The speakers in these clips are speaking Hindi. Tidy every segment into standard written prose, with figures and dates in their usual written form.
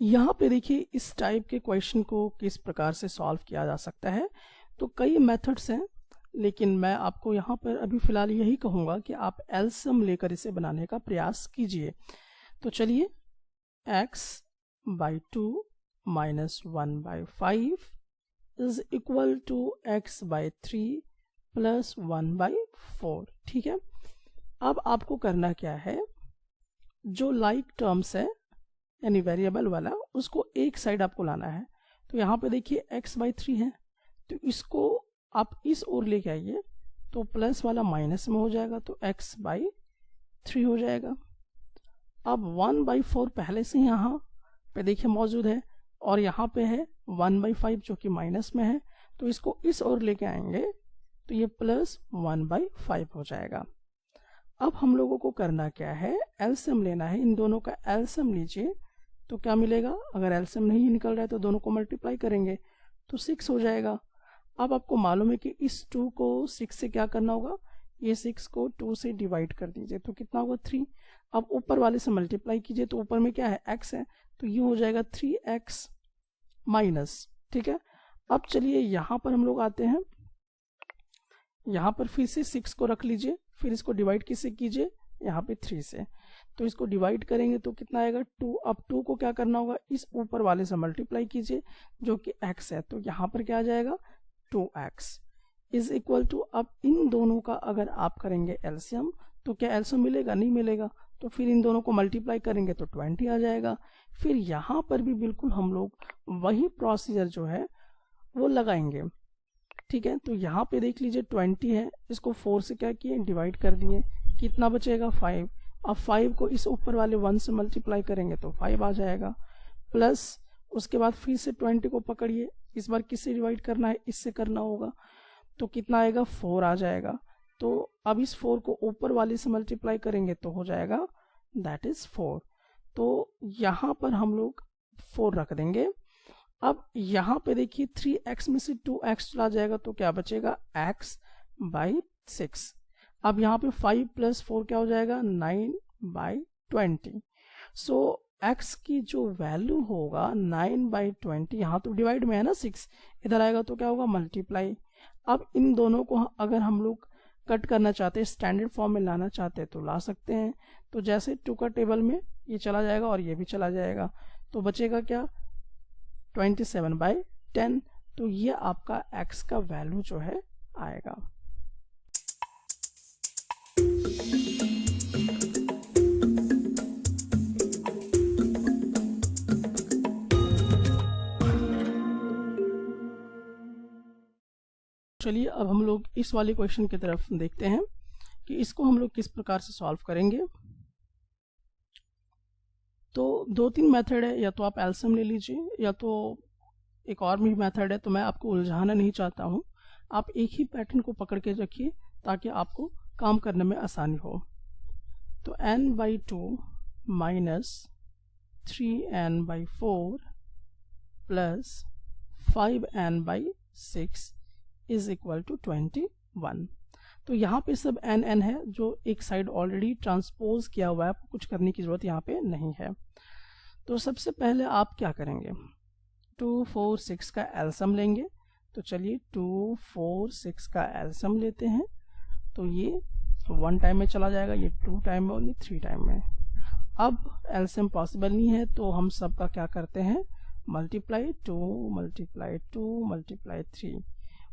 यहाँ पे देखिए इस टाइप के क्वेश्चन को किस प्रकार से सॉल्व किया जा सकता है। तो कई मेथड्स हैं, लेकिन मैं आपको यहाँ पर अभी फ़िलहाल यही कहूँगा कि आप एलसीएम लेकर इसे बनाने का प्रयास कीजिए। तो चलिए, x/2 - 1/5 is equal to x/3 + 1/4। ठीक है, अब आपको करना क्या है, जो लाइक टर्म्स है यानी वेरिएबल वाला, उसको एक साइड आपको लाना है। तो यहाँ पे देखिए x/3 है, तो इसको आप इस ओर लेके आइए, तो प्लस वाला माइनस में हो जाएगा, तो x/3 हो जाएगा। अब 1/4 पहले से यहाँ पे देखिए मौजूद है, और यहाँ पे है 1/5 जो कि माइनस में है, तो इसको इस ओर लेके आएंगे तो ये प्लस 1/5 हो जाएगा। अब हम लोगों को करना क्या है, एलसीएम लेना है। इन दोनों का एलसीएम लीजिए, तो क्या मिलेगा, अगर एलसीएम नहीं निकल रहा है तो दोनों को मल्टीप्लाई करेंगे तो 6 हो जाएगा। अब आपको मालूम है कि इस 2 को 6 से क्या करना होगा, ये 6 को 2 से डिवाइड कर दीजिए, तो कितना होगा 3। अब ऊपर वाले से मल्टीप्लाई कीजिए, तो ऊपर में क्या है, x है, तो ये हो जाएगा 3x माइनस। ठीक है, अब चलिए यहाँ पर हम लोग आते हैं, यहाँ पर फिर से 6 को रख लीजिए, फिर इसको डिवाइड किससे कीजिए, यहाँ पे 3 से, तो इसको डिवाइड करेंगे तो कितना आएगा 2। अब 2 को क्या करना होगा, इस ऊपर वाले से मल्टीप्लाई कीजिए जो कि x है, तो यहाँ पर क्या आ जाएगा 2x इज इक्वल टू, अब इन दोनों का अगर आप करेंगे एलसीएम, तो क्या एलसीएम मिलेगा, नहीं मिलेगा, तो फिर इन दोनों को मल्टीप्लाई करेंगे तो 20 आ जाएगा। फिर यहाँ पर भी बिल्कुल हम लोग वही प्रोसीजर जो है वो लगाएंगे। ठीक है, तो यहाँ पे देख लीजिए 20 है, इसको 4 से क्या किए, डिवाइड कर दिए, कितना बचेगा 5। अब 5 को इस ऊपर वाले 1 से मल्टीप्लाई करेंगे तो 5 आ जाएगा, प्लस उसके बाद फिर से 20 को पकड़िए, इस बार किससे डिवाइड करना है, इससे करना होगा, तो कितना आएगा 4 आ जाएगा। तो अब इस 4 को ऊपर वाले से मल्टीप्लाई करेंगे तो हो जाएगा दैट इज 4। तो यहाँ पर हम लोग 4 रख देंगे। अब यहाँ पे देखिए 3x में से 2x चला जाएगा, तो क्या बचेगा x/6। अब यहाँ पे 5 + 4 क्या हो जाएगा 9/20। सो x की जो वैल्यू होगा 9/20, यहाँ तो डिवाइड में है ना 6, इधर आएगा तो क्या होगा मल्टीप्लाई। अब इन दोनों को अगर हम लोग कट करना चाहते हैं, स्टैंडर्ड फॉर्म में लाना चाहते हैं तो ला सकते हैं। तो जैसे 2 का टेबल में ये चला जाएगा और ये भी चला जाएगा, तो बचेगा क्या 27/10। तो ये आपका x का वैल्यू जो है आएगा। चलिए अब हम लोग इस वाले क्वेश्चन की तरफ देखते हैं कि इसको हम लोग किस प्रकार से सॉल्व करेंगे। तो 2-3 मेथड है, या तो आप एलसीएम ले लीजिए, या तो एक और भी मेथड है, तो मैं आपको उलझाना नहीं चाहता हूँ। आप एक ही पैटर्न को पकड़ के रखिए ताकि आपको काम करने में आसानी हो। तो n/2 - 3n/4 + 5n/6 is equal to 21। तो यहाँ पे सब n है जो एक साइड ऑलरेडी ट्रांसपोज किया हुआ है, आपको कुछ करने की जरूरत यहाँ पे नहीं है। तो सबसे पहले आप क्या करेंगे, 2, 4, 6 का एलसीएम लेंगे। तो चलिए 2, 4, 6 का एलसीएम लेते हैं, तो ये 1 टाइम में चला जाएगा, ये 2 टाइम में और ये 3 टाइम में। अब एलसीएम पॉसिबल नहीं है तो हम सब का क्या करते हैं, मल्टीप्लाई 2 × 2 × 3।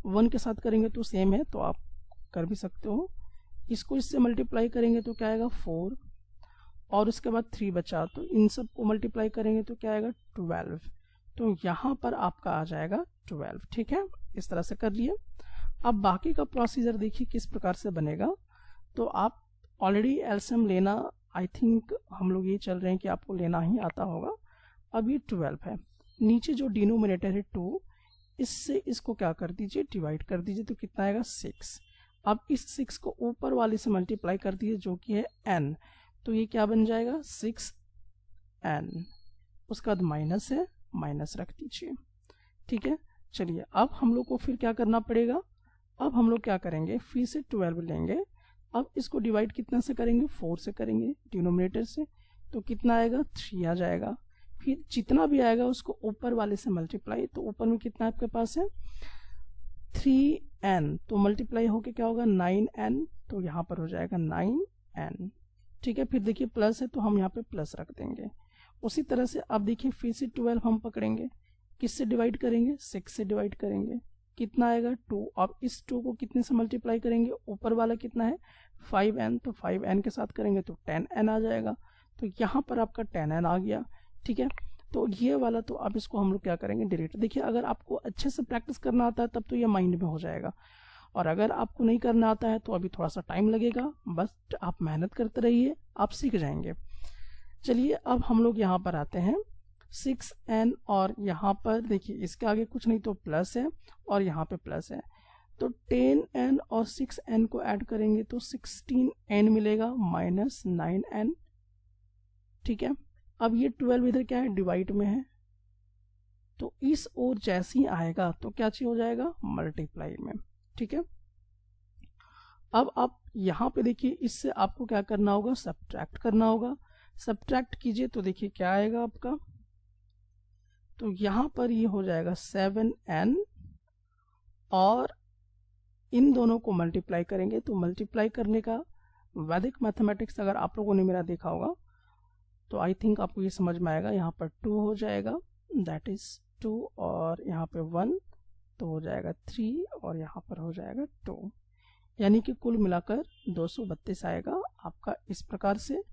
1 के साथ करेंगे तो सेम है, तो आप कर भी सकते हो। इसको इससे मल्टीप्लाई करेंगे तो क्या आएगा 4, और उसके बाद 3 बचा, तो इन सब को मल्टीप्लाई करेंगे तो क्या आएगा 12। तो यहाँ पर आपका आ जाएगा 12। ठीक है, इस तरह से कर लिए। अब बाकी का प्रोसीजर देखिए किस प्रकार से बनेगा। तो आप ऑलरेडी एलसीएम लेना, आई थिंक हम लोग ये चल रहे हैं कि आपको लेना ही आता होगा। अब ये 12 है, नीचे जो डिनोमिनेटर है 2, इससे इसको क्या कर दीजिए, डिवाइड कर दीजिए, तो कितना आएगा 6। अब इस 6 को ऊपर वाले से मल्टीप्लाई कर दीजिए जो कि है n, तो ये क्या बन जाएगा 6n। उसके बाद माइनस है, माइनस रख दीजिए। ठीक है, चलिए अब हम लोग को फिर क्या करना पड़ेगा, अब हम लोग क्या करेंगे, फिर से 12 लेंगे। अब इसको डिवाइड कितना से करेंगे, 4 से करेंगे डिनोमिनेटर से, तो कितना आएगा 3 आ जाएगा। फिर जितना भी आएगा उसको ऊपर वाले से मल्टीप्लाई, तो ऊपर में कितना आपके पास है 3n, तो मल्टीप्लाई होके क्या होगा 9n, तो यहाँ पर हो जाएगा 9n। ठीक है, फिर देखिए प्लस है तो हम यहाँ पे प्लस रख देंगे। उसी तरह से अब देखिए फिर से 12 हम पकड़ेंगे, किससे डिवाइड करेंगे 6 से डिवाइड करेंगे, कितना आएगा 2। अब इस 2 को कितने से मल्टीप्लाई करेंगे, ऊपर वाला कितना है 5n, तो 5n के साथ करेंगे तो 10n आ जाएगा, तो यहाँ पर आपका 10n आ गया। ठीक है, तो ये वाला तो अब इसको हम लोग क्या करेंगे डिलीट। देखिए अगर आपको अच्छे से प्रैक्टिस करना आता है तब तो ये माइंड में हो जाएगा, और अगर आपको नहीं करना आता है तो अभी थोड़ा सा टाइम लगेगा, बस आप मेहनत करते रहिए, आप सीख जाएंगे। चलिए अब हम लोग यहाँ पर आते हैं 6n, और यहाँ पर देखिए इसके आगे कुछ नहीं तो प्लस है और यहाँ पे प्लस है, तो 10n और 6n को ऐड करेंगे तो 16n मिलेगा माइनस 9n। ठीक है, अब ये 12 इधर क्या है डिवाइड में है, तो इस ओर जैसे ही आएगा तो क्या चीज हो जाएगा मल्टीप्लाई में। ठीक है, अब आप यहाँ पे देखिए इससे आपको क्या करना होगा सब्ट्रैक्ट करना होगा। सब्ट्रैक्ट कीजिए तो देखिए क्या आएगा आपका, तो यहाँ पर ये हो जाएगा 7n, और इन दोनों को मल्टीप्लाई करेंगे, तो मल्टीप्लाई करने का वैदिक मैथमेटिक्स अगर आप लोगों ने मेरा देखा होगा तो आई थिंक आपको ये समझ में आएगा। यहाँ पर 2 हो जाएगा, दैट इज 2, और यहाँ पे 1 तो हो जाएगा 3, और यहाँ पर हो जाएगा 2, यानी कि कुल मिलाकर 232 आएगा आपका इस प्रकार से।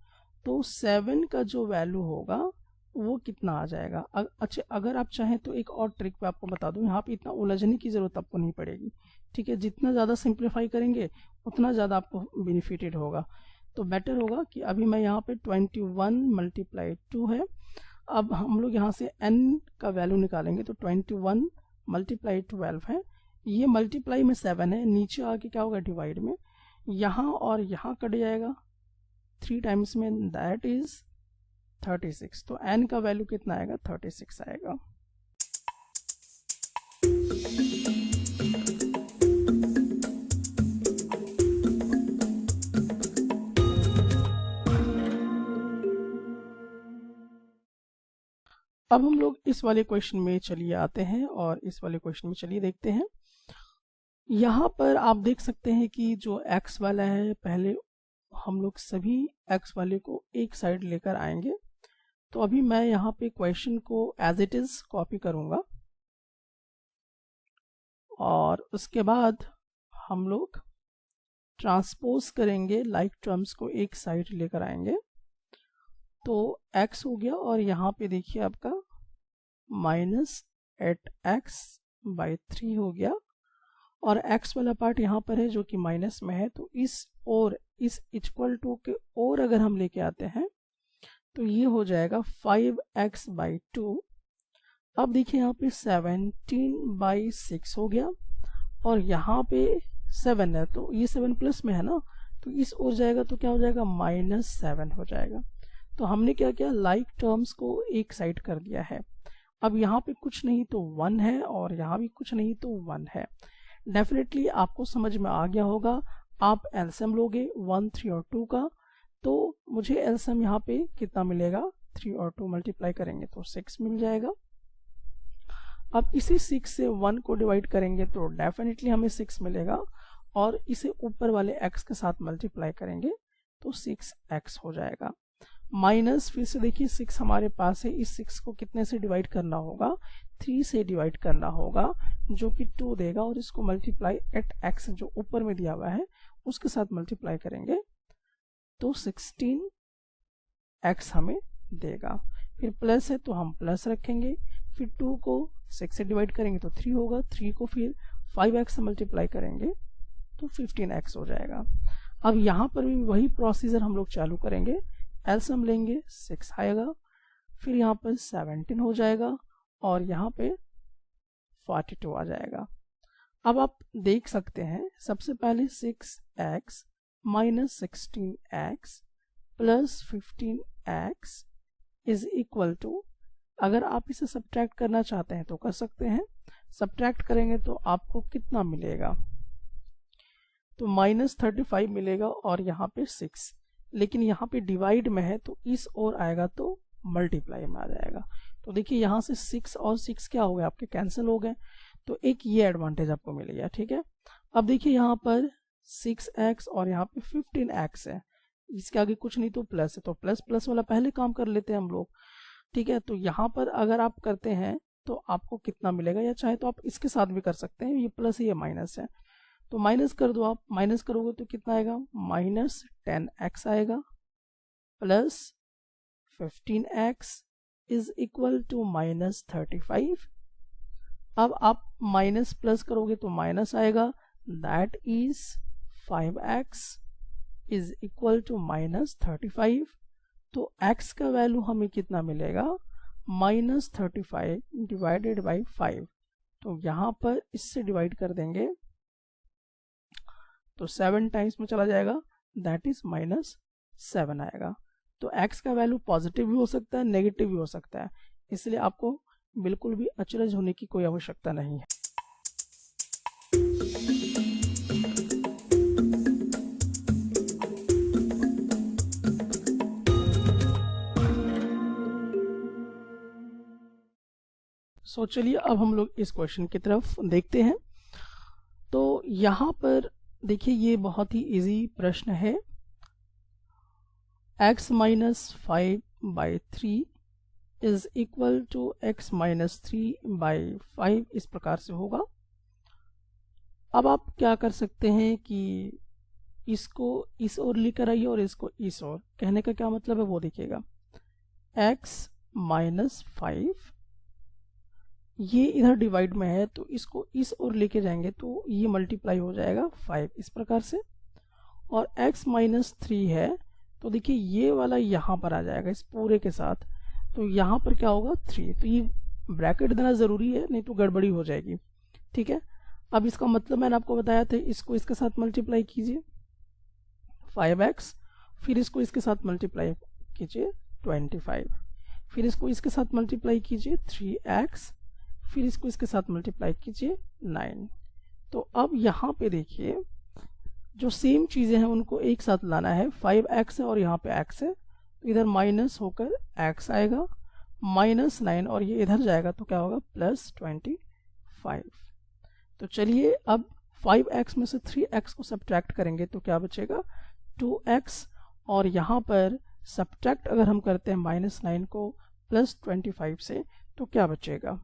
तो 7 का जो वैल्यू होगा वो कितना आ जाएगा। अच्छा, अगर आप चाहें तो एक और ट्रिक पे आपको बता दूं, यहाँ पे इतना उलझने की जरूरत आपको नहीं पड़ेगी। ठीक है, जितना ज़्यादा सिंप्लीफाई करेंगे उतना ज़्यादा आपको बेनिफिटेड होगा, तो बेटर होगा कि अभी मैं यहाँ पे 21 मल्टीप्लाई 2 है, अब हम लोग यहाँ से n का वैल्यू निकालेंगे, तो 21 मल्टीप्लाई 12 है, ये मल्टीप्लाई में 7 है, नीचे आके क्या होगा डिवाइड में, यहाँ और यहाँ कट जाएगा 3 टाइम्स में, दैट इज 36, तो n का वैल्यू कितना आएगा 36 आएगा। अब हम लोग इस वाले क्वेश्चन में चलिए आते हैं, और इस वाले क्वेश्चन में चलिए देखते हैं। यहाँ पर आप देख सकते हैं कि जो x वाला है, पहले हम लोग सभी x वाले को एक साइड लेकर आएंगे, तो अभी मैं यहाँ पे क्वेश्चन को एज इट इज कॉपी करूंगा, और उसके बाद हम लोग ट्रांसपोज करेंगे, लाइक टर्म्स को एक साइड लेकर आएंगे, तो x हो गया, और यहाँ पे देखिए आपका माइनस 8x/3 हो गया, और x वाला पार्ट यहाँ पर है जो कि माइनस में है, तो इस और इस इक्वल टू के और अगर हम लेके आते हैं तो ये हो जाएगा 5x/2। अब देखिए यहाँ पे 17/6 हो गया, और यहाँ पे 7 है, तो ये 7 प्लस में है ना, तो इस ओर जाएगा तो क्या हो जाएगा -7 हो जाएगा। तो हमने क्या किया, लाइक टर्म्स को एक साइड कर दिया है। अब यहाँ पे कुछ नहीं तो 1 है, और यहाँ भी कुछ नहीं तो 1 है। डेफिनेटली आपको समझ में आ गया होगा। आप एलसीएम लोगे 1, 3 और 2 का, तो मुझे एलसीएम यहाँ पे कितना मिलेगा, 3 और 2 मल्टीप्लाई करेंगे तो 6 मिल जाएगा। अब इसी 6 से 1 को डिवाइड करेंगे तो डेफिनेटली हमें 6 मिलेगा, और इसे ऊपर वाले x के साथ मल्टीप्लाई करेंगे तो 6x हो जाएगा। माइनस फिर से देखिए 6 हमारे पास है, इस 6 को कितने से डिवाइड करना होगा, 3 से डिवाइड करना होगा, जो कि 2 देगा, और इसको मल्टीप्लाई एट x जो ऊपर में दिया हुआ है उसके साथ मल्टीप्लाई करेंगे तो 16x हमें देगा। फिर प्लस है तो हम प्लस रखेंगे, फिर 2 को 6 से डिवाइड करेंगे तो 3 होगा, 3 को फिर 5x से मल्टीप्लाई करेंगे तो 15x हो जाएगा। अब यहाँ पर भी वही प्रोसीजर हम लोग चालू करेंगे, एलसीएम लेंगे 6 आएगा, फिर यहाँ पर 17 हो जाएगा, और यहाँ पे 42 आ जाएगा। अब आप देख सकते हैं सबसे पहले 6x minus 16x plus 15x is equal to, अगर आप इसे सब्ट्रैक्ट करना चाहते हैं तो कर सकते हैं। सब्ट्रैक्ट करेंगे तो आपको कितना मिलेगा, तो -35 मिलेगा, और यहाँ पे 6, लेकिन यहाँ पे डिवाइड में है तो इस ओर आएगा तो मल्टीप्लाई में आ जाएगा। तो देखिए यहाँ से 6 और 6 क्या हो गए आपके, कैंसिल हो गए। तो एक ये एडवांटेज आपको मिल गया, ठीक है। अब देखिए यहाँ पर 6x और यहाँ पे 15x है, इसके आगे कुछ नहीं तो प्लस है, तो प्लस प्लस वाला पहले काम कर लेते हैं हम लोग, ठीक है। तो यहाँ पर अगर आप करते हैं तो आपको कितना मिलेगा, या चाहे तो आप इसके साथ भी कर सकते हैं, ये प्लस है ये माइनस है, तो माइनस कर दो आप। माइनस करोगे तो कितना आएगा, -10x आएगा plus 15x is equal to -35। अब आप माइनस प्लस करोगे तो माइनस आएगा, that is 5x is equal to -35। तो x का वैल्यू हमें कितना मिलेगा, -35 डिवाइडेड बाई 5। तो यहाँ पर इससे डिवाइड कर देंगे तो 7 टाइम्स में चला जाएगा, दैट इज -7 आएगा। तो x का वैल्यू पॉजिटिव भी हो सकता है, नेगेटिव भी हो सकता है, इसलिए आपको बिल्कुल भी अचरज होने की कोई आवश्यकता नहीं है। सो चलिए अब हम लोग इस क्वेश्चन की तरफ देखते हैं। तो यहाँ पर देखिए ये बहुत ही इजी प्रश्न है। x - 5/3 is equal to x - 3/5 इस प्रकार से होगा। अब आप क्या कर सकते हैं कि इसको इस ओर लेकर आइए और इसको इस ओर। कहने का क्या मतलब है वो देखिएगा, x - 5 ये इधर डिवाइड में है, तो इसको इस ओर लेके जाएंगे तो ये मल्टीप्लाई हो जाएगा 5 इस प्रकार से। और x - 3 है, तो देखिए ये वाला यहाँ पर आ जाएगा इस पूरे के साथ, तो यहाँ पर क्या होगा 3। तो ये ब्रैकेट देना ज़रूरी है, नहीं तो गड़बड़ी हो जाएगी, ठीक है। अब इसका मतलब मैंने आपको बताया था, इसको इसके साथ मल्टीप्लाई कीजिए 5x, फिर इसको इसके साथ मल्टीप्लाई कीजिए 25, फिर इसको इसके साथ मल्टीप्लाई कीजिए 3x, फिर इसको इसके साथ मल्टीप्लाई कीजिए 9। तो अब यहाँ पे देखिए जो सेम चीज़ें हैं उनको एक साथ लाना है, 5x है और यहाँ पे x है, तो इधर माइनस होकर x आएगा, -9 और ये इधर जाएगा तो क्या होगा +25। तो चलिए अब 5x में से 3x को सब्ट्रैक्ट करेंगे तो क्या बचेगा 2x, और यहाँ पर सब्ट्रैक्ट अगर हम करते हैं -9 को +25 से तो क्या बचेगा,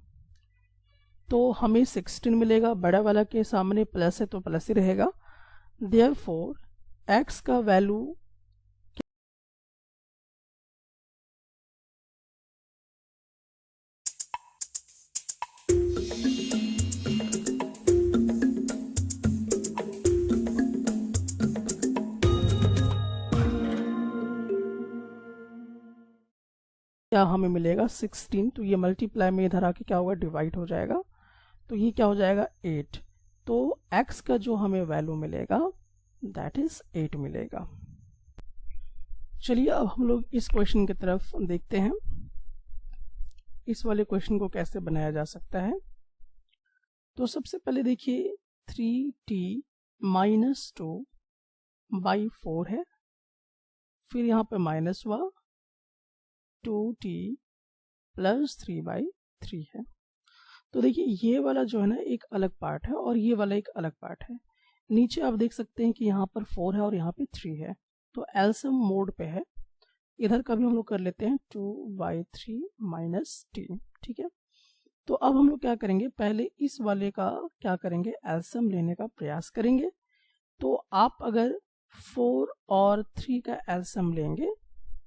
तो हमें 16 मिलेगा। बड़ा वाला के सामने प्लस है तो प्लस ही रहेगा। देयरफॉर x का वैल्यू क्या हमें मिलेगा 16। तो ये मल्टीप्लाई में इधर आके क्या होगा डिवाइड हो जाएगा, तो ये क्या हो जाएगा 8। तो x का जो हमें वैल्यू मिलेगा दैट इज 8 मिलेगा। चलिए अब हम लोग इस क्वेश्चन की तरफ देखते हैं, इस वाले क्वेश्चन को कैसे बनाया जा सकता है। तो सबसे पहले देखिए 3t - 2/4 है, फिर यहाँ पे माइनस हुआ 2t + 3/3 है। तो देखिए ये वाला जो है ना एक अलग पार्ट है और ये वाला एक अलग पार्ट है। नीचे आप देख सकते हैं कि यहाँ पर 4 है और यहाँ पे 3 है, तो एलसीएम मोड पे है। इधर का भी हम लोग कर लेते हैं 2/3 - t, ठीक है। तो अब हम लोग क्या करेंगे, पहले इस वाले का क्या करेंगे एलसीएम लेने का प्रयास करेंगे। तो आप अगर 4 और 3 का एलसीएम लेंगे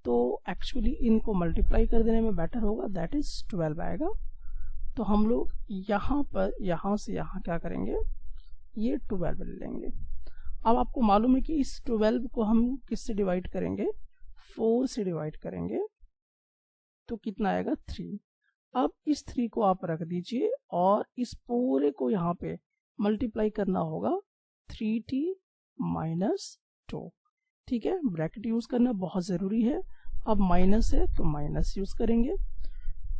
तो एक्चुअली इनको मल्टीप्लाई कर देने में बेटर होगा, दैट इज 12 आएगा। तो हम लोग यहाँ पर यहाँ से यहाँ क्या करेंगे, ये 12 ले लेंगे। अब आपको मालूम है कि इस 12 को हम किससे डिवाइड करेंगे, 4 से डिवाइड करेंगे, तो कितना आएगा 3। अब इस 3 को आप रख दीजिए और इस पूरे को यहाँ पे मल्टीप्लाई करना होगा 3t - 2, ठीक है। ब्रैकेट यूज करना बहुत ज़रूरी है। अब माइनस है तो माइनस यूज करेंगे।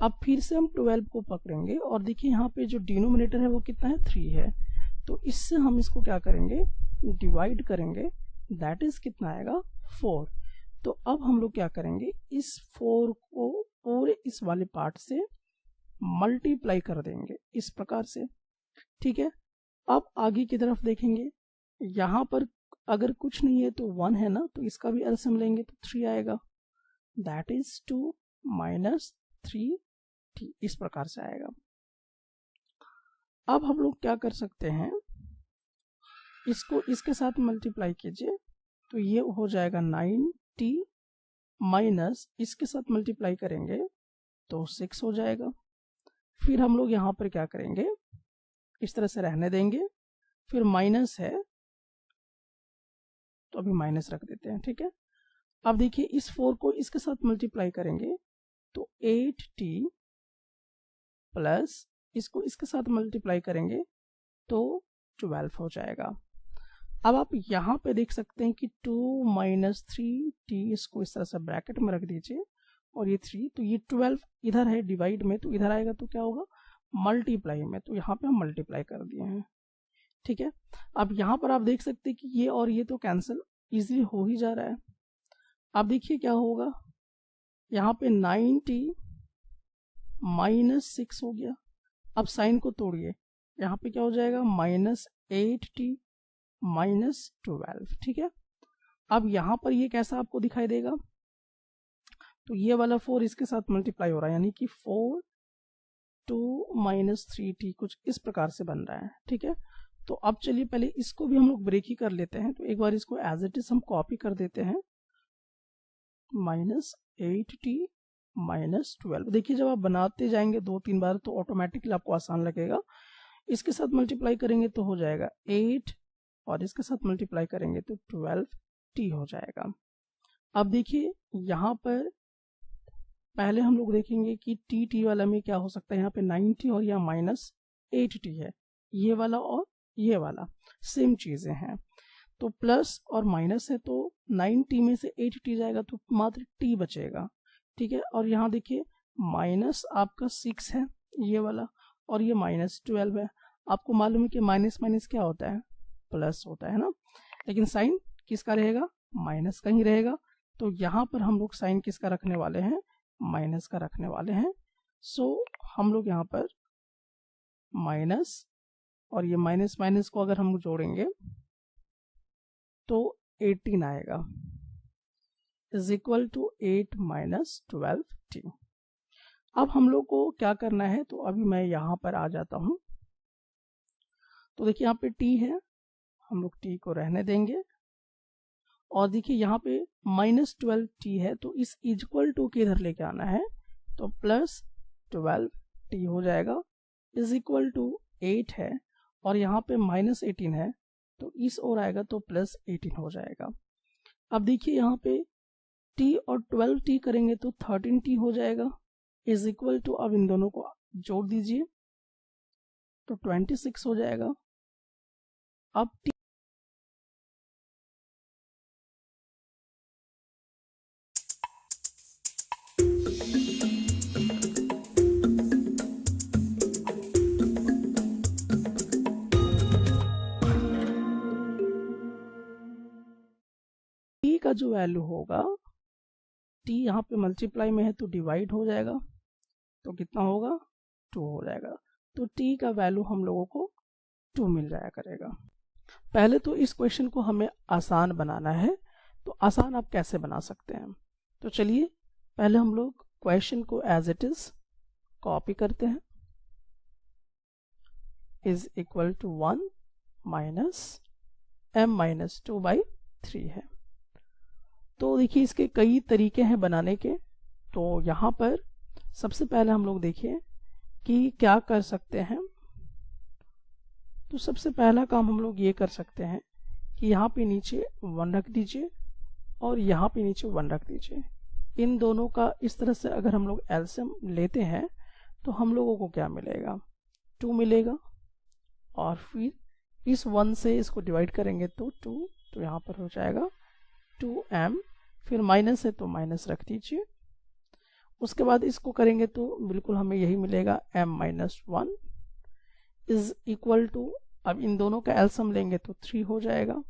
अब फिर से हम 12 को पकड़ेंगे और देखिए यहाँ पे जो डिनोमिनेटर है वो कितना है 3 है, तो इससे हम इसको क्या करेंगे डिवाइड करेंगे, दैट इज कितना आएगा 4। तो अब हम लोग क्या करेंगे, इस 4 को पूरे इस वाले पार्ट से मल्टीप्लाई कर देंगे इस प्रकार से, ठीक है। अब आगे की तरफ देखेंगे, यहाँ पर अगर कुछ नहीं है तो 1 है ना, तो इसका भी एलसीएम लेंगे तो 3 आएगा, दैट इज 2 माइनस 3t, इस प्रकार से आएगा। अब हम लोग क्या कर सकते हैं, इसको इसके साथ मल्टीप्लाई कीजिए तो ये हो जाएगा 9t माइनस इसके साथ मल्टीप्लाई करेंगे तो 6 हो जाएगा। फिर हम लोग यहाँ पर क्या करेंगे, इस तरह से रहने देंगे, फिर माइनस है तो अभी माइनस रख देते हैं, ठीक है। अब देखिए इस 4 को इसके साथ मल्टीप्लाई करेंगे तो 8t प्लस इसको इसके साथ मल्टीप्लाई करेंगे तो 12 हो जाएगा। अब आप यहाँ पे देख सकते हैं कि 2 माइनस 3t, इसको इस तरह से ब्रैकेट में रख दीजिए और ये 3, तो ये 12 इधर है डिवाइड में, तो इधर आएगा तो क्या होगा मल्टीप्लाई में, तो यहाँ पे हम मल्टीप्लाई कर दिए हैं, ठीक है। अब यहाँ पर आप देख सकते हैं कि ये और ये तो कैंसिल इजीली हो ही जा रहा है। अब देखिए क्या होगा, यहाँ पे 9t माइनस 6 हो गया। अब साइन को तोड़िए, यहाँ पे क्या हो जाएगा माइनस 8t माइनस 12, ठीक है। अब यहाँ पर ये कैसा आपको दिखाई देगा, तो ये वाला 4 इसके साथ मल्टीप्लाई हो रहा है, यानी कि 4 2 माइनस 3t कुछ इस प्रकार से बन रहा है, ठीक है। तो अब चलिए पहले इसको भी हम लोग ब्रेक ही कर लेते हैं, तो एक बार इसको एज इट इज हम कॉपी कर देते हैं, माइनस 8t माइनस 12। देखिए जब आप बनाते जाएंगे 2-3 बार तो ऑटोमेटिकली आपको आसान लगेगा। इसके साथ मल्टीप्लाई करेंगे तो हो जाएगा 8 और इसके साथ मल्टीप्लाई करेंगे तो 12t हो जाएगा। अब देखिए यहाँ पर पहले हम लोग देखेंगे कि t वाला में क्या हो सकता है, यहाँ पे 9t और यहाँ माइनस 8t है, ये वाला और ये वाला सेम चीजें हैं, तो प्लस और माइनस है तो 9t में से 8t जाएगा तो मात्र t बचेगा, ठीक है। और यहाँ देखिए माइनस आपका 6 है ये वाला और ये माइनस 12 है। आपको मालूम है कि माइनस माइनस क्या होता है, प्लस होता है ना, लेकिन साइन किसका रहेगा, माइनस का ही रहेगा। तो यहाँ पर हम लोग साइन किसका रखने वाले हैं, माइनस का रखने वाले हैं। सो हम लोग यहाँ पर माइनस और ये माइनस माइनस को अगर हम जोड़ेंगे तो 18 आएगा, is equal to 8 minus 12t। अब हम लोग को क्या करना है, तो अभी मैं यहाँ पर आ जाता हूँ, तो देखिए यहाँ पे t है, हम लोग t को रहने देंगे और देखिए यहाँ पे माइनस 12t है, तो इस इक्वल टू के इधर लेके आना है, तो प्लस 12t हो जाएगा, इज इक्वल टू 8 है और यहाँ पे माइनस 18 है, तो इस ओर आएगा तो प्लस 18 हो जाएगा। अब देखिए यहाँ पे t और 12t करेंगे तो 13t हो जाएगा, इज इक्वल टू, अब इन दोनों को जोड़ दीजिए तो 26 हो जाएगा। अब t का जो वैल्यू होगा, t यहाँ पे मल्टीप्लाई में है तो डिवाइड हो जाएगा, तो कितना होगा 2 हो जाएगा। तो t का वैल्यू हम लोगों को 2 मिल जाया करेगा। पहले तो इस क्वेश्चन को हमें आसान बनाना है, तो आसान आप कैसे बना सकते हैं, तो चलिए पहले हम लोग क्वेश्चन को एज इट इज कॉपी करते हैं, is equal to 1 minus m minus 2/3 है। तो देखिए इसके कई तरीके हैं बनाने के, तो यहाँ पर सबसे पहले हम लोग देखिए कि क्या कर सकते हैं। तो सबसे पहला काम हम लोग ये कर सकते हैं कि यहाँ पे नीचे 1 रख दीजिए और यहाँ पे नीचे 1 रख दीजिए। इन दोनों का इस तरह से अगर हम लोग एलसीएम लेते हैं तो हम लोगों को क्या मिलेगा, 2 मिलेगा, और फिर इस 1 से इसको डिवाइड करेंगे तो 2, तो यहाँ पर हो जाएगा 2m, फिर माइनस है तो माइनस रख दीजिए। उसके बाद इसको करेंगे तो बिल्कुल हमें यही मिलेगा, m minus 1 is equal to, अब इन दोनों का एलसीएम लेंगे तो 3 हो जाएगा,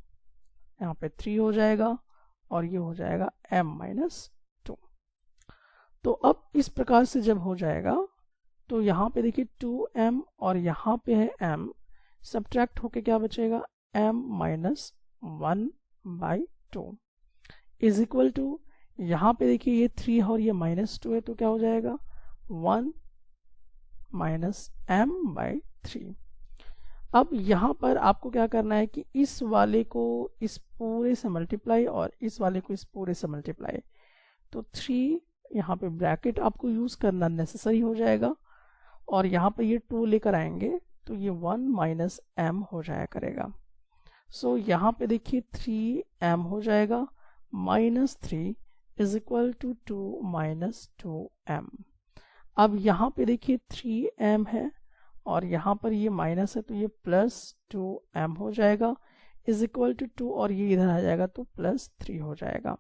यहाँ पे 3 हो जाएगा और ये हो जाएगा m माइनस 2। तो अब इस प्रकार से जब हो जाएगा तो यहाँ पे देखिए 2m और यहाँ पे है m, सब्ट्रैक्ट होके क्या बचेगा m minus 1/2 is equal to, यहाँ पे देखिए ये 3 और ये -2 है तो क्या हो जाएगा 1 माइनस m/3। अब यहाँ पर आपको क्या करना है कि इस वाले को इस पूरे से मल्टीप्लाई और इस वाले को इस पूरे से मल्टीप्लाई, तो 3 यहाँ पे ब्रैकेट आपको यूज करना नेसेसरी हो जाएगा और यहाँ पे ये 2 लेकर आएंगे तो ये 1 माइनस m हो जाया करेगा। सो यहाँ पे देखिए 3m हो जाएगा, -3 is equal to 2 minus 2m। अब यहाँ पे देखिए 3m है और यहाँ पर ये माइनस है तो ये +2m हो जाएगा इज इक्वल टू 2 और ये इधर आ जाएगा तो +3 हो जाएगा।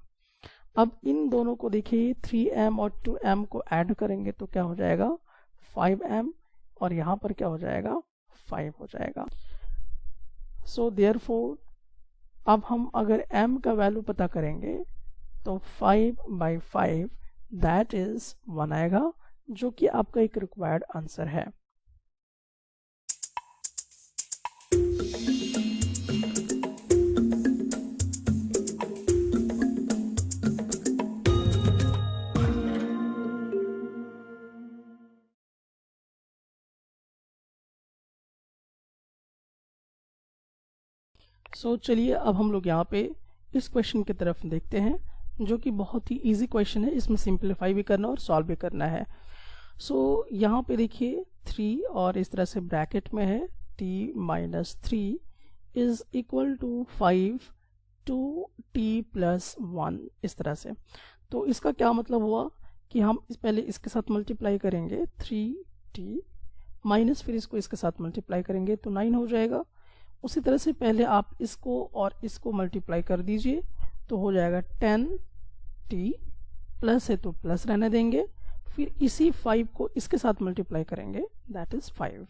अब इन दोनों को देखिए 3m और 2m को ऐड करेंगे तो क्या हो जाएगा 5m और यहाँ पर क्या हो जाएगा 5 हो जाएगा। सो देयरफॉर अब हम अगर m का वैल्यू पता करेंगे तो 5/5 दैट इज 1 आएगा, जो कि आपका एक रिक्वायर्ड आंसर है। सो चलिए अब हम लोग यहाँ पे इस क्वेश्चन की तरफ देखते हैं, जो कि बहुत ही इजी क्वेश्चन है। इसमें सिंप्लीफाई भी करना और सॉल्व भी करना है। सो यहाँ पे देखिए 3 और इस तरह से ब्रैकेट में है t minus 3 is equal to 5 2t plus 1 इस तरह से। तो इसका क्या मतलब हुआ कि हम पहले इसके साथ मल्टीप्लाई करेंगे 3t माइनस, फिर इसको इसके साथ मल्टीप्लाई करेंगे तो 9 हो जाएगा। उसी तरह से पहले आप इसको और इसको मल्टीप्लाई कर दीजिए तो हो जाएगा 10t, प्लस है तो प्लस रहने देंगे, फिर इसी 5 को इसके साथ मल्टीप्लाई करेंगे दैट इज 5।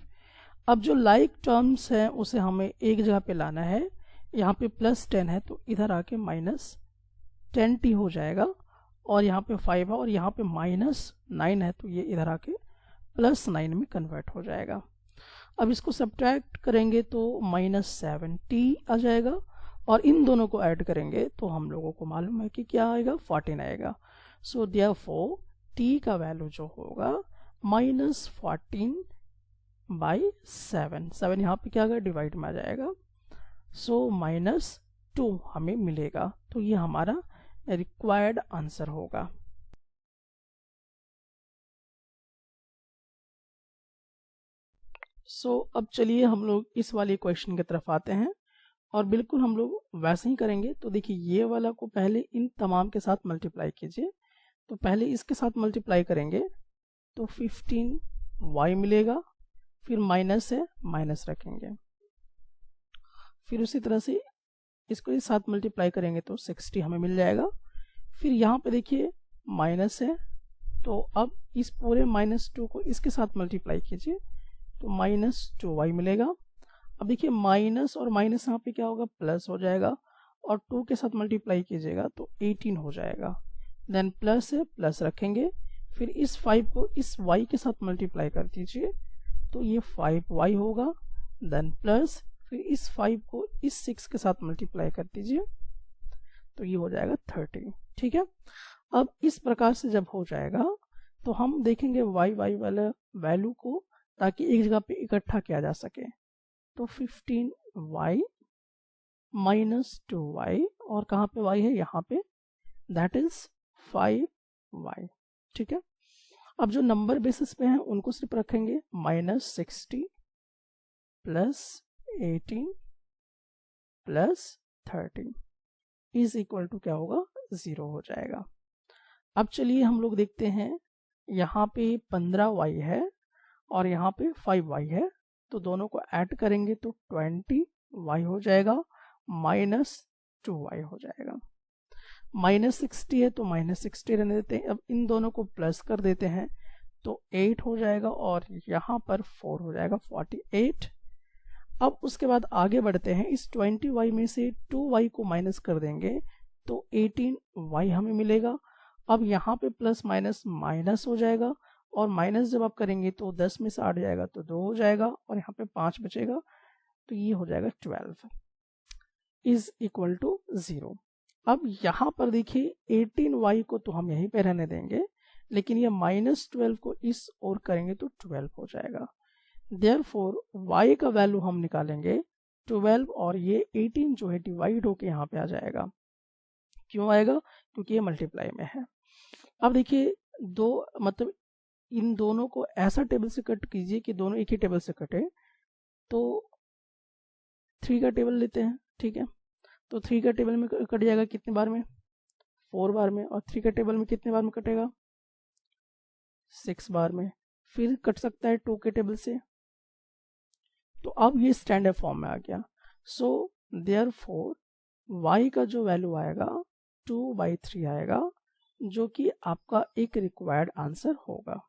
अब जो लाइक टर्म्स हैं उसे हमें एक जगह पे लाना है। यहाँ पे +10 है तो इधर आके -10t हो जाएगा और यहाँ पे 5 है और यहाँ पे -9 है तो ये इधर आके +9 में कन्वर्ट हो जाएगा। अब इसको सब्ट्रैक्ट करेंगे तो -7t आ जाएगा और इन दोनों को ऐड करेंगे तो हम लोगों को मालूम है कि क्या आएगा 14 आएगा। सो देयरफॉर t का वैल्यू जो होगा -14/7, 7 यहाँ पे क्या आएगा डिवाइड में आ जाएगा, सो -2 हमें मिलेगा। तो ये हमारा रिक्वायर्ड आंसर होगा। सो अब चलिए हम लोग इस वाले क्वेश्चन की तरफ आते हैं और बिल्कुल हम लोग वैसे ही करेंगे। तो देखिए ये वाला को पहले इन तमाम के साथ मल्टीप्लाई कीजिए, तो पहले इसके साथ मल्टीप्लाई करेंगे तो 15y मिलेगा, फिर माइनस है माइनस रखेंगे, फिर उसी तरह से इसको इस साथ मल्टीप्लाई करेंगे तो 60 हमें मिल जाएगा। फिर यहाँ पे देखिए माइनस है तो अब इस पूरे -2 को इसके साथ मल्टीप्लाई कीजिए तो -2y मिलेगा। अब देखिए माइनस और माइनस यहाँ पे क्या होगा प्लस हो जाएगा और 2 के साथ मल्टीप्लाई कीजिएगा तो 18 हो जाएगा। देन प्लस है प्लस रखेंगे, फिर इस 5 को इस y के साथ मल्टीप्लाई कर दीजिए तो ये 5y होगा। देन प्लस फिर इस 5 को इस 6 के साथ मल्टीप्लाई कर दीजिए तो ये हो जाएगा 30। ठीक है, अब इस प्रकार से जब हो जाएगा तो हम देखेंगे y वाला वैल्यू को, ताकि एक जगह पे इकट्ठा किया जा सके। तो 15y -2y और कहाँ पे y है यहाँ पे, दैट इज 5y। ठीक है, अब जो नंबर बेसिस पे हैं उनको सिर्फ रखेंगे -60 +18 +30 इज इक्वल टू क्या होगा 0 हो जाएगा। अब चलिए हम लोग देखते हैं, यहाँ पे 15y है और यहाँ पे 5y है, तो दोनों को ऐड करेंगे तो 20y हो जाएगा, -2y हो जाएगा। -60 है तो -60 रहने देते हैं। अब इन दोनों को प्लस कर देते हैं तो 8 हो जाएगा और यहाँ पर 4 हो जाएगा 48। अब उसके बाद आगे बढ़ते हैं, इस 20y में से 2y को माइनस कर देंगे तो 18y हमें मिलेगा अब यहाँ पे प्लस माइनस माइनस हो जाएगा, और माइनस जब आप करेंगे तो 10 में से 8 जाएगा तो 2 हो जाएगा, और यहाँ पे 5 बचेगा, तो ये हो जाएगा 12 इज इक्वल टू 0। अब यहाँ पर देखिए 18y को तो हम यहीं पे रहने देंगे, लेकिन ये -12 को इस ओर करेंगे तो 12 हो जाएगा। देयरफॉर y का वैल्यू हम निकालेंगे 12, और ये 18 जो है डिवाइड होके यहाँ पे आ जाएगा। क्यों आएगा? क्योंकि ये मल्टीप्लाई में है। अब देखिए दो मतलब इन दोनों को ऐसा टेबल से कट कीजिए कि दोनों एक ही टेबल से कटे। तो 3 का टेबल लेते हैं, ठीक है। तो 3 का टेबल में कट जाएगा कितने बार में? 4 बार में। और 3 का टेबल में कितने बार में कटेगा? 6 बार में। फिर कट सकता है 2 के टेबल से। तो अब ये स्टैंडर्ड फॉर्म में आ गया। सो देयरफॉर y का जो वैल्यू आएगा 2/3 आएगा, जो कि आपका एक रिक्वायर्ड आंसर होगा।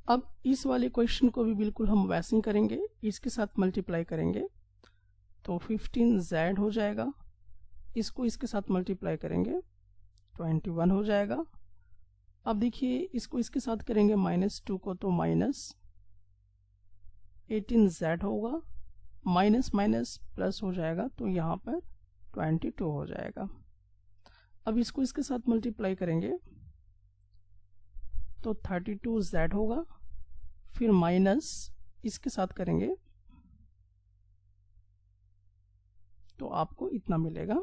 अब इस वाले क्वेश्चन को भी बिल्कुल हम वैसे ही करेंगे, इसके साथ मल्टीप्लाई करेंगे तो 15z हो जाएगा। इसको इसके साथ मल्टीप्लाई करेंगे 21 हो जाएगा। अब देखिए इसको इसके साथ करेंगे -2 को तो -18z होगा, माइनस माइनस प्लस हो जाएगा तो यहाँ पर 22 हो जाएगा। अब इसको इसके साथ मल्टीप्लाई करेंगे तो 32z होगा, फिर माइनस इसके साथ करेंगे तो आपको इतना मिलेगा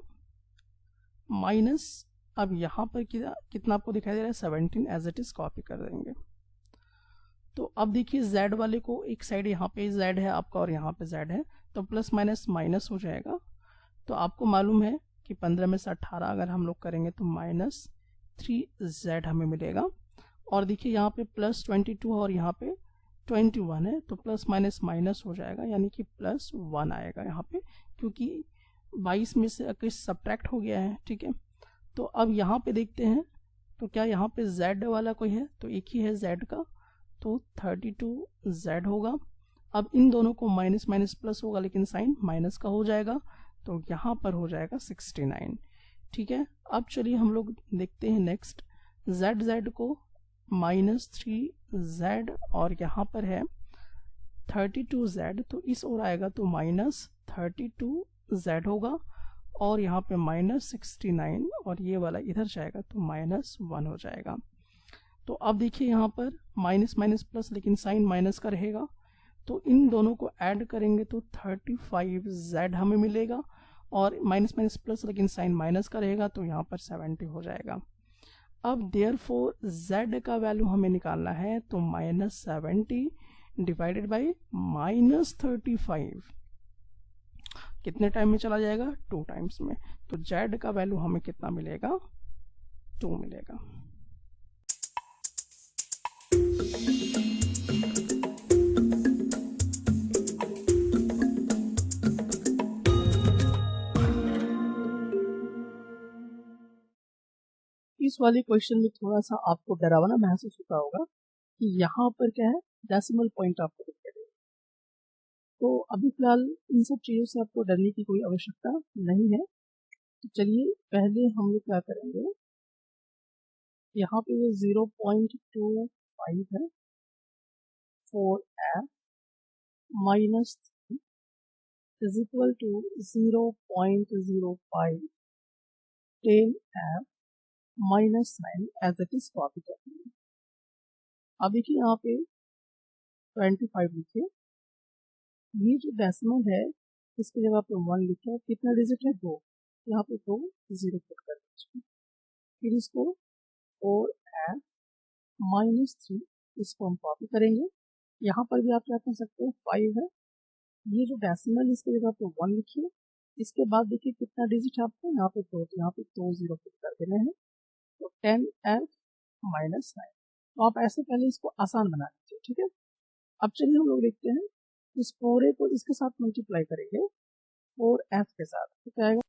माइनस। अब यहाँ पर कितना आपको दिखाई दे रहा है? 17 एज इट इज कॉपी कर देंगे। तो अब देखिए z वाले को एक साइड यहाँ पे z है आपका और यहाँ पे z है, तो प्लस माइनस माइनस हो जाएगा। तो आपको मालूम है कि 15 में से 18 अगर हम लोग करेंगे तो -3z हमें मिलेगा। और देखिए यहाँ पे +22 और यहाँ पे 21 है, तो प्लस माइनस माइनस हो जाएगा, यानी कि +1 आएगा यहाँ पे, क्योंकि 22 में से 21 सब्ट्रैक्ट हो गया है, ठीक है। तो अब यहाँ पे देखते हैं तो क्या यहाँ पे z वाला कोई है? तो एक ही है z का, तो 32z होगा। अब इन दोनों को माइनस माइनस प्लस होगा, लेकिन साइन माइनस का हो जाएगा, तो यहाँ पर हो जाएगा 69, ठीक है। अब चलिए हम लोग देखते हैं नेक्स्ट, z को -3z और यहाँ पर है 32z, तो इस ओर आएगा तो -32z होगा, और यहाँ पे -69 और ये वाला इधर जाएगा तो -1 हो जाएगा। तो अब देखिए यहाँ पर माइनस माइनस प्लस, लेकिन साइन माइनस का रहेगा, तो इन दोनों को ऐड करेंगे तो 35z हमें मिलेगा, और माइनस माइनस प्लस लेकिन साइन माइनस का रहेगा, तो यहाँ पर 70 हो जाएगा। अब देयरफॉर z का वैल्यू हमें निकालना है, तो -70 डिवाइडेड बाई -35 कितने टाइम में चला जाएगा? 2 टाइम्स में। तो z का वैल्यू हमें कितना मिलेगा? 2 मिलेगा। इस वाले क्वेश्चन में थोड़ा सा आपको डरावना महसूस होता होगा कि यहाँ पर क्या है? डेसिमल पॉइंट आपको दिखाई देगा। तो अभी फिलहाल इन सब चीज़ों से आपको डरने की कोई आवश्यकता नहीं है। तो चलिए पहले हम लोग क्या करेंगे, यहाँ पे ये 0.25 है, 4f -3 is equal to 0.05 10f -9 as it is copy करेंगे। अब देखिए यहाँ पे 25 लिखिए, ये जो डेसिमल है इसकी जगह पे 1 लिखे, कितना डिजिट है? 2, यहाँ पे 2 0 पुट कर दीजिए। फिर इसको 4f -3 इसको हम कॉपी करेंगे। यहाँ पर भी आप क्या कर सकते हो? 5 है, ये जो डेसिमल इसकी जगह पे 1 लिखिए। इसके बाद देखिए कितना डिजिट है आपको? यहाँ पे 2, तो यहाँ पे 2 0 पुट कर देने हैं, तो 10f -9। तो आप ऐसे पहले इसको आसान बना लीजिए, ठीक है। अब चलिए हम लोग देखते हैं, इस पूरे को इसके साथ मल्टीप्लाई करेंगे 4f के साथ, तो क्या आएगा?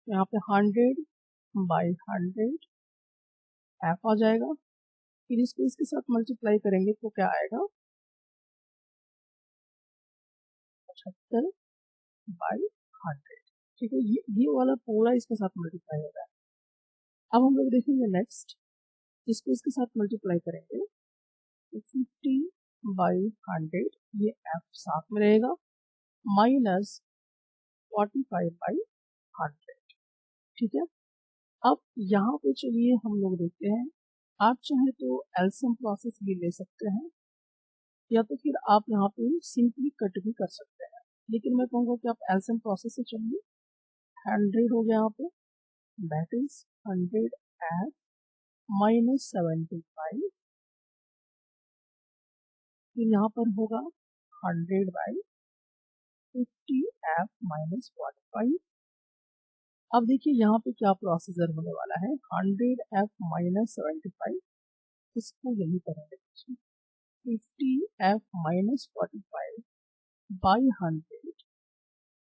यहाँ पे 100/100 f आ जाएगा, फिर इसको इसके साथ मल्टीप्लाई करेंगे तो क्या आएगा 75 बाई 100। ठीक है, ये वाला पूरा इसके साथ मल्टीप्लाई हो रहा है। अब हम लोग देखेंगे नेक्स्ट, इसको इसके साथ मल्टीप्लाई करेंगे तो 50 बाई 100 ये f साथ में रहेगा माइनस 45 बाई 100। ठीक है, अब यहाँ पे चलिए हम लोग देखते हैं, आप चाहे तो एलसीएम प्रोसेस भी ले सकते हैं या तो फिर आप यहाँ पे सिंपली कट भी कर सकते हैं, लेकिन मैं कहूँगा कि आप एलसीएम प्रोसेस से चलिए। 100 हो गया यहाँ पे, दैट इज 100 f माइनस 75, फिर यहाँ पर होगा 100 बाई 50 f माइनस 45। अब देखिए यहाँ पे क्या प्रोसीजर होने वाला है, 100 f माइनस 75 इसको यही करेंगे, 50 f माइनस 45 बाई 100।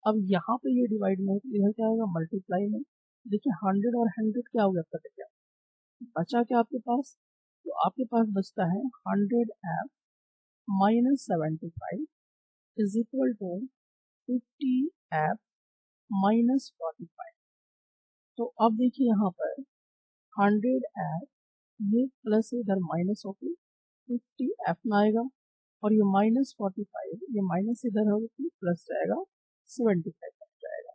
अब यहाँ पे ये डिवाइड में इधर क्या होगा मल्टीप्लाई में, देखिए 100 और 100 क्या हो गया कट गया, बचा क्या आपके पास, तो आपके पास बचता है 100 f minus 75 is equal to 50 f minus 45। तो अब देखिए यहाँ पर 100 f ये प्लस इधर माइनस होकर 50 f में आएगा और ये माइनस 45 ये माइनस इधर होकर प्लस जाएगा 75 बन जाएगा।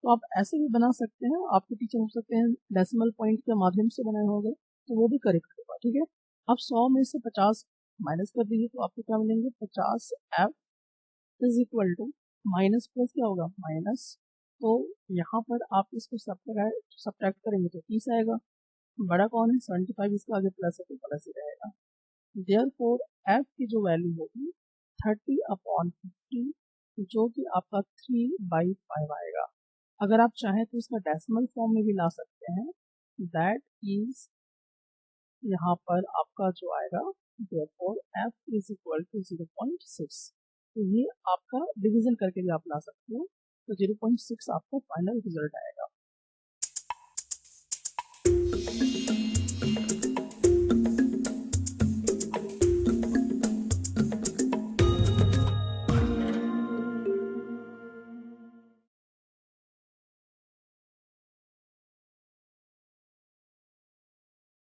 तो आप ऐसे भी बना सकते हैं, आपके टीचर हो सकते हैं डेसिमल पॉइंट के माध्यम से बनाए होंगे तो वो भी करेक्ट होगा। ठीक है, अब 100 में से 50 माइनस कर दीजिए तो आपको क्या मिलेंगे 50 f is equal to minus plus क्या होगा माइनस, तो यहाँ पर आप इसको सब्ट्रैक्ट करेंगे तो 30 आएगा, बड़ा कौन है 75, इसका आगे प्लस है तो प्लस ही रहेगा। देयरफॉर f की जो वैल्यू होगी 30/50 जो कि आपका 3/5 आएगा। अगर आप चाहें तो इसका डेसिमल फॉर्म में भी ला सकते हैं, दैट इज यहाँ पर आपका जो आएगा therefore f is equal to 0.6। तो ये आपका डिवीजन करके भी आप ला सकते हो, तो 0.6 आपका फाइनल रिजल्ट आएगा।